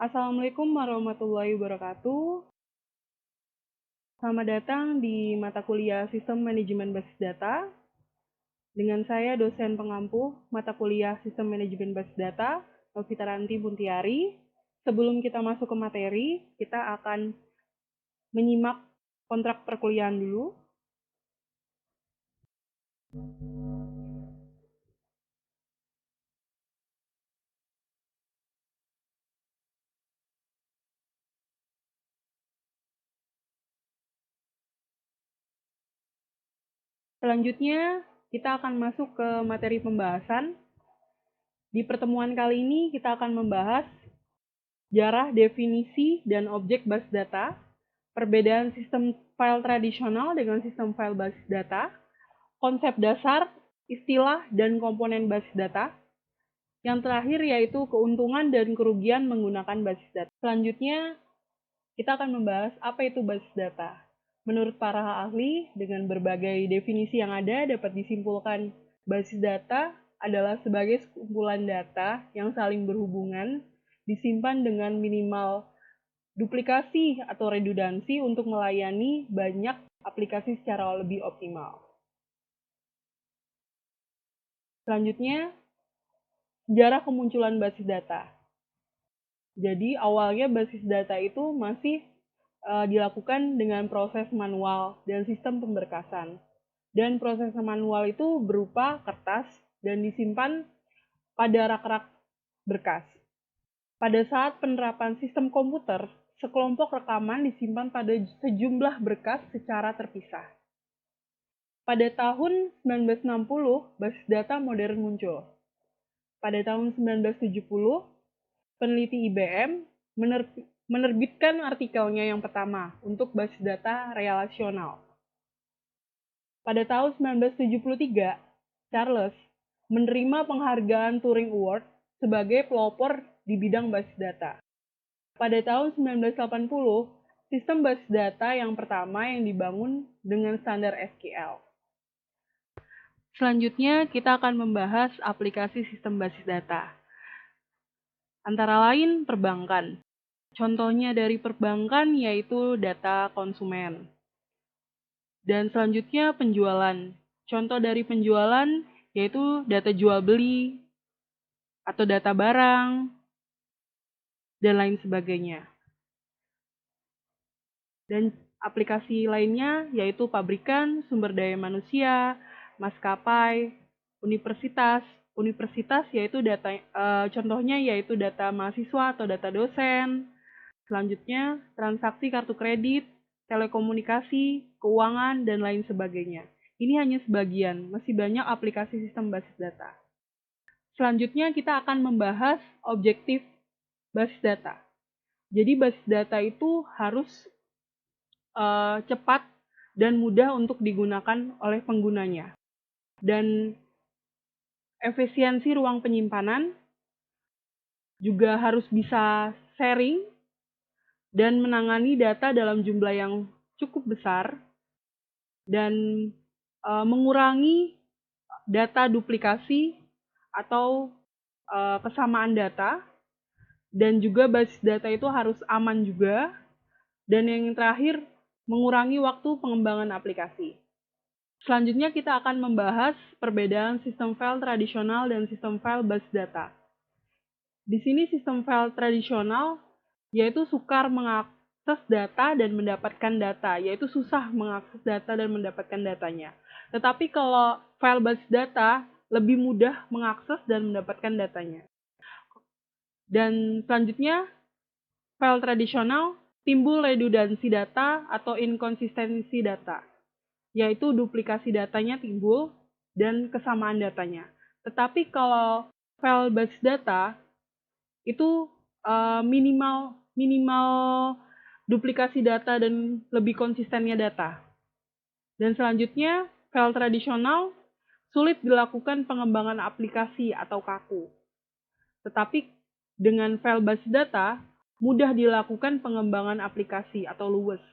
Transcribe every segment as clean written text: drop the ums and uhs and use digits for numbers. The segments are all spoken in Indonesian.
Assalamualaikum warahmatullahi wabarakatuh. Selamat datang di mata kuliah Sistem Manajemen Basis Data. Dengan saya dosen pengampu mata kuliah Sistem Manajemen Basis Data, Novita Ranti Buntiari. Sebelum kita masuk ke materi, kita akan menyimak kontrak perkuliahan dulu. Selanjutnya, kita akan masuk ke materi pembahasan. Di pertemuan kali ini, kita akan membahas jarah, definisi, dan objek basis data, perbedaan sistem file tradisional dengan sistem file basis data, konsep dasar, istilah, dan komponen basis data. Yang terakhir yaitu keuntungan dan kerugian menggunakan basis data. Selanjutnya, kita akan membahas apa itu basis data. Menurut para ahli, dengan berbagai definisi yang ada dapat disimpulkan basis data adalah sebagai kumpulan data yang saling berhubungan, disimpan dengan minimal duplikasi atau redundansi untuk melayani banyak aplikasi secara lebih optimal. Selanjutnya, sejarah kemunculan basis data. Jadi awalnya basis data itu masih dilakukan dengan proses manual dan sistem pemberkasan. Dan proses manual itu berupa kertas dan disimpan pada rak-rak berkas. Pada saat penerapan sistem komputer, sekelompok rekaman disimpan pada sejumlah berkas secara terpisah. Pada tahun 1960, basis data modern muncul. Pada tahun 1970, peneliti IBM menerbitkan artikelnya yang pertama untuk basis data relasional. Pada tahun 1973, Charles menerima penghargaan Turing Award sebagai pelopor di bidang basis data. Pada tahun 1980, sistem basis data yang pertama yang dibangun dengan standar SQL. Selanjutnya, kita akan membahas aplikasi sistem basis data. Antara lain perbankan. Contohnya dari perbankan yaitu data konsumen. Dan selanjutnya penjualan. Contoh dari penjualan yaitu data jual beli atau data barang dan lain sebagainya. Dan aplikasi lainnya yaitu pabrikan, sumber daya manusia, maskapai, universitas. Universitas yaitu data contohnya yaitu data mahasiswa atau data dosen. Selanjutnya, transaksi kartu kredit, telekomunikasi, keuangan, dan lain sebagainya. Ini hanya sebagian, masih banyak aplikasi sistem basis data. Selanjutnya, kita akan membahas objektif basis data. Jadi, basis data itu harus cepat dan mudah untuk digunakan oleh penggunanya. Dan efisiensi ruang penyimpanan juga harus bisa sharing dan menangani data dalam jumlah yang cukup besar dan mengurangi data duplikasi atau kesamaan data, dan juga basis data itu harus aman juga, dan yang terakhir mengurangi waktu pengembangan aplikasi. Selanjutnya kita akan membahas perbedaan sistem file tradisional dan sistem file basis data. Di sini sistem file tradisional yaitu sukar mengakses data dan mendapatkan data, yaitu susah mengakses data dan mendapatkan datanya. Tetapi kalau file basis data lebih mudah mengakses dan mendapatkan datanya. Dan selanjutnya, file tradisional timbul redundansi data atau inkonsistensi data, yaitu duplikasi datanya timbul dan kesamaan datanya. Tetapi kalau file basis data itu minimal duplikasi data dan lebih konsistennya data. Dan selanjutnya, file tradisional sulit dilakukan pengembangan aplikasi atau kaku. Tetapi dengan file basis data, mudah dilakukan pengembangan aplikasi atau luwes.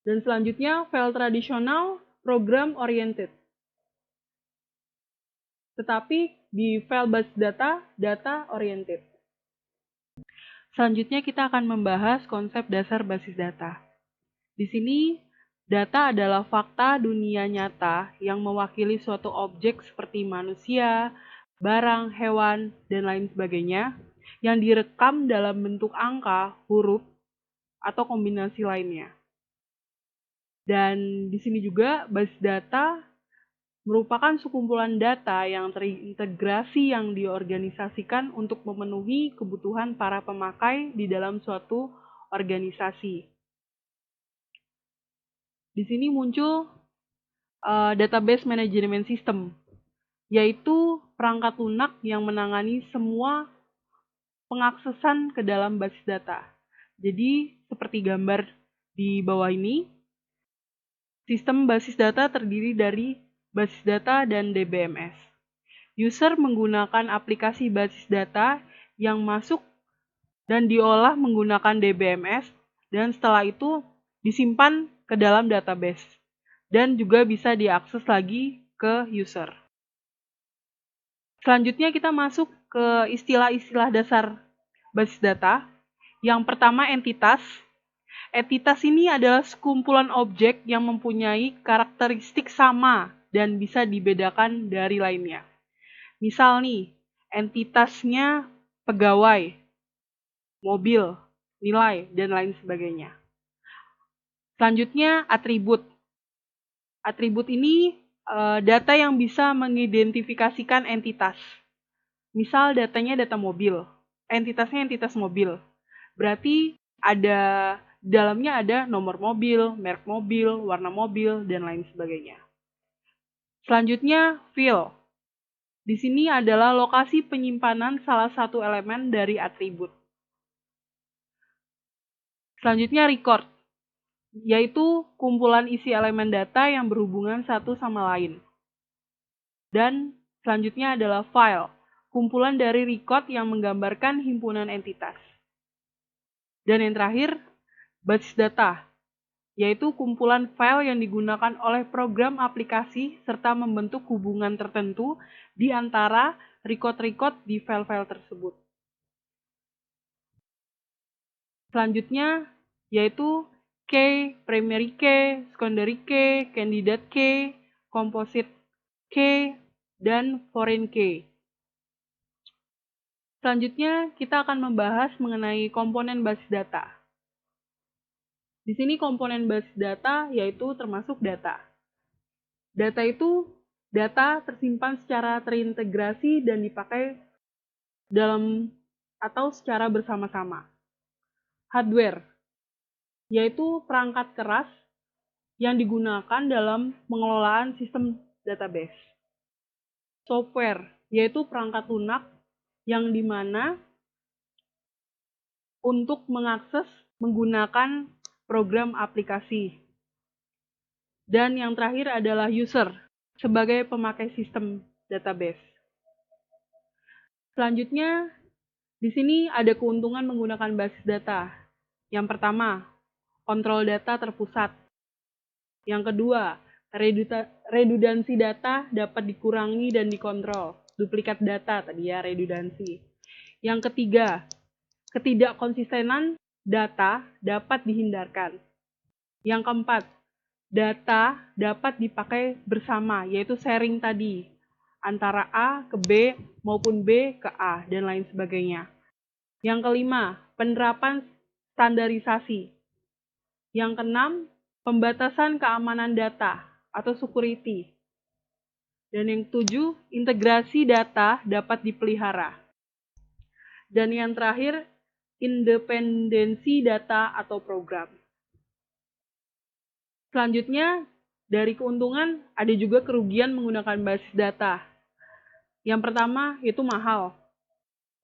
Dan selanjutnya, file tradisional program oriented. Tetapi di file basis data, data oriented. Selanjutnya kita akan membahas konsep dasar basis data. Di sini, data adalah fakta dunia nyata yang mewakili suatu objek seperti manusia, barang, hewan, dan lain sebagainya yang direkam dalam bentuk angka, huruf, atau kombinasi lainnya. Dan di sini juga basis data merupakan sekumpulan data yang terintegrasi yang diorganisasikan untuk memenuhi kebutuhan para pemakai di dalam suatu organisasi. Di sini muncul database management system, yaitu perangkat lunak yang menangani semua pengaksesan ke dalam basis data. Jadi, seperti gambar di bawah ini, sistem basis data terdiri dari basis data dan DBMS. User menggunakan aplikasi basis data yang masuk dan diolah menggunakan DBMS, dan setelah itu disimpan ke dalam database, dan juga bisa diakses lagi ke user. Selanjutnya kita masuk ke istilah-istilah dasar basis data. Yang pertama, entitas. Entitas ini adalah sekumpulan objek yang mempunyai karakteristik sama dan bisa dibedakan dari lainnya. Misal nih, entitasnya pegawai, mobil, nilai, dan lain sebagainya. Selanjutnya, atribut. Atribut ini data yang bisa mengidentifikasikan entitas. Misal datanya data mobil, entitasnya entitas mobil. Berarti dalamnya ada nomor mobil, merek mobil, warna mobil, dan lain sebagainya. Selanjutnya, field. Di sini adalah lokasi penyimpanan salah satu elemen dari atribut. Selanjutnya, record, yaitu kumpulan isi elemen data yang berhubungan satu sama lain. Dan selanjutnya adalah file, kumpulan dari record yang menggambarkan himpunan entitas. Dan yang terakhir, basis data, yaitu kumpulan file yang digunakan oleh program aplikasi serta membentuk hubungan tertentu di antara record-record di file-file tersebut. Selanjutnya, yaitu key, primary key, secondary key, candidate key, composite key, dan foreign key. Selanjutnya, kita akan membahas mengenai komponen basis data. Di sini komponen basis data yaitu termasuk data. Data itu data tersimpan secara terintegrasi dan dipakai dalam atau secara bersama-sama. Hardware, yaitu perangkat keras yang digunakan dalam pengelolaan sistem database. Software, yaitu perangkat lunak yang dimana untuk mengakses menggunakan program aplikasi. Dan yang terakhir adalah user, sebagai pemakai sistem database. Selanjutnya, di sini ada keuntungan menggunakan basis data. Yang pertama, kontrol data terpusat. Yang kedua, redundansi data dapat dikurangi dan dikontrol. Duplikat data tadi ya, redundansi. Yang ketiga, ketidakkonsistenan data dapat dihindarkan. Yang keempat, data dapat dipakai bersama, yaitu sharing tadi, antara A ke B maupun B ke A, dan lain sebagainya. Yang kelima, penerapan standarisasi. Yang keenam, pembatasan keamanan data atau security. Dan yang ketujuh, integrasi data dapat dipelihara. Dan yang terakhir, independensi data atau program. Selanjutnya, dari keuntungan ada juga kerugian menggunakan basis data. Yang pertama, itu mahal.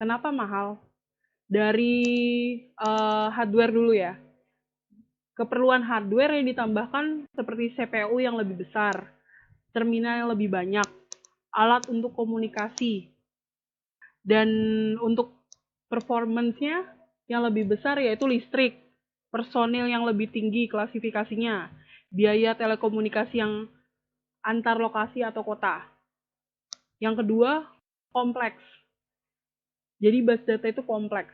Kenapa mahal? Dari hardware dulu ya. Keperluan hardware yang ditambahkan seperti CPU yang lebih besar, terminal yang lebih banyak, alat untuk komunikasi, dan untuk performance-nya yang lebih besar yaitu listrik, personil yang lebih tinggi klasifikasinya, biaya telekomunikasi yang antar lokasi atau kota. Yang kedua, kompleks. Jadi basis data itu kompleks.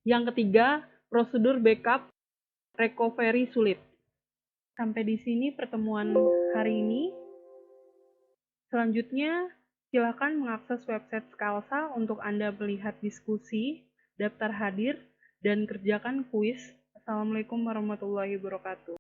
Yang ketiga, prosedur backup recovery sulit. Sampai di sini pertemuan hari ini. Selanjutnya, silakan mengakses website Scalsa untuk Anda melihat diskusi, daftar hadir, dan kerjakan kuis. Assalamualaikum warahmatullahi wabarakatuh.